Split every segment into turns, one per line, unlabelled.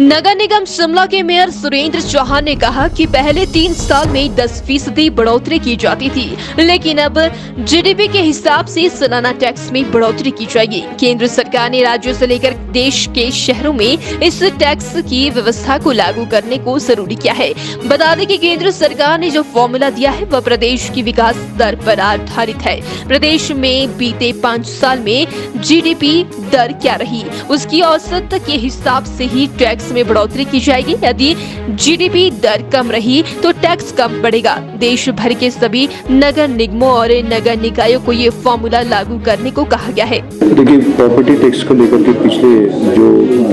नगर निगम शिमला के मेयर सुरेंद्र चौहान ने कहा कि पहले 3 साल में 10% बढ़ोतरी की जाती थी, लेकिन अब जीडीपी के हिसाब से सालाना टैक्स में बढ़ोतरी की जाएगी। केंद्र सरकार ने राज्यों से लेकर देश के शहरों में इस टैक्स की व्यवस्था को लागू करने को जरूरी किया है। बता दें कि केंद्र सरकार ने जो फॉर्मूला दिया है वह प्रदेश की विकास दर पर आधारित है। प्रदेश में बीते 5 साल में जीडीपी दर क्या रही, उसकी औसत के हिसाब से ही टैक्स में बढ़ोतरी की जाएगी। यदि जीडीपी दर कम रही तो टैक्स कम बढ़ेगा। देश भर के सभी नगर निगमों और नगर निकायों को ये फॉर्मूला लागू करने को कहा गया है।
देखिए, प्रॉपर्टी टैक्स को लेकर के पिछले जो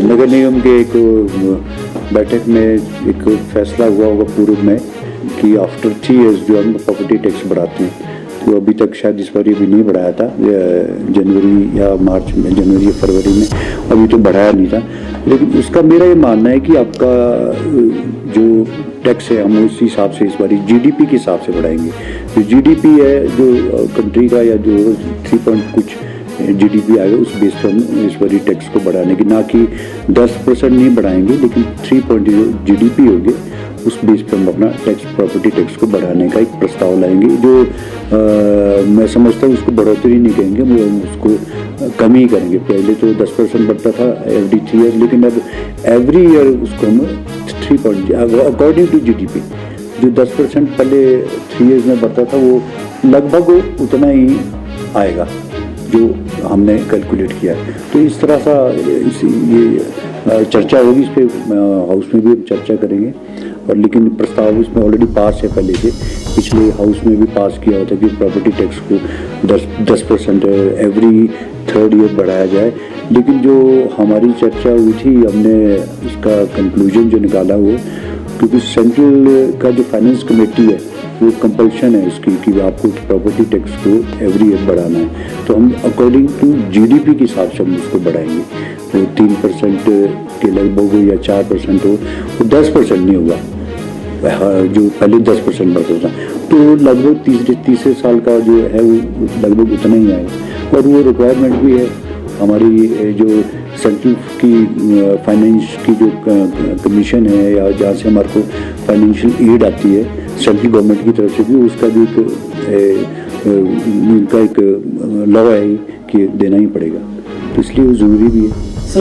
नगर निगम के एक बैठक में एक फैसला हुआ होगा पूर्व में कि आफ्टर 3 इयर्स जो हम प्रॉपर्टी टैक्स बढ़ाते हैं, तो अभी तक शायद इस बार भी नहीं बढ़ाया था, जनवरी या मार्च में, जनवरी या फरवरी में अभी तो बढ़ाया नहीं था। लेकिन उसका मेरा ये मानना है कि आपका जो टैक्स है हम उस हिसाब से इस बार जीडीपी के हिसाब से बढ़ाएंगे। तो जीडीपी है जो कंट्री का, या जो 3 पॉइंट कुछ जीडीपी आएगा, उस बेस पर हम इस बार टैक्स को बढ़ाने की, ना कि 10% नहीं बढ़ाएंगे, लेकिन 3 पॉइंट जो जीडीपी होगी उस बेस पर हम अपना टैक्स, प्रॉपर्टी टैक्स को बढ़ाने का एक प्रस्ताव लाएंगे। जो मैं समझता हूँ उसको बढ़ोतरी नहीं कहेंगे, वो उसको कम ही करेंगे। पहले तो 10% बढ़ता था एवरी 3 ईयर, लेकिन अब एवरी ईयर उसको हम 3 पॉइंट अकॉर्डिंग टू जीडीपी। जो 10% पहले 3 ईयर्स में बढ़ता था वो लगभग उतना ही आएगा जो हमने कैलकुलेट किया है। तो इस तरह सा ये चर्चा होगी, इस पर हाउस में भी हम चर्चा करेंगे। और लेकिन प्रस्ताव इसमें ऑलरेडी पास है, पहले से पिछले हाउस में भी पास किया होता कि प्रॉपर्टी टैक्स को 10% एवरी 3rd ईयर बढ़ाया जाए। लेकिन जो हमारी चर्चा हुई थी, हमने इसका कंक्लूजन जो निकाला वो, क्योंकि सेंट्रल का जो फाइनेंस कमेटी है वो कंपल्शन है उसकी कि आपको प्रॉपर्टी टैक्स को एवरी ईयर बढ़ाना है। तो हम अकॉर्डिंग टू जीडीपी के हिसाब से हम उसको बढ़ाएंगे। तो 3% के लगभग हो या 4% हो, वो 10% नहीं होगा जो पहले 10% बढ़ता था। तो लगभग तीसरे साल का जो है वो लगभग उतना ही आएगा। और वो रिक्वायरमेंट भी है हमारी, जो सेंट्रल की फाइनेंस की जो कमीशन है, या जहाँ से हमारे को फाइनेंशियल एड आती है सेंट्रल गवर्नमेंट की तरफ से भी, उसका भी उनका एक लॉ है कि देना ही पड़ेगा। तो इसलिए वो ज़रूरी भी है।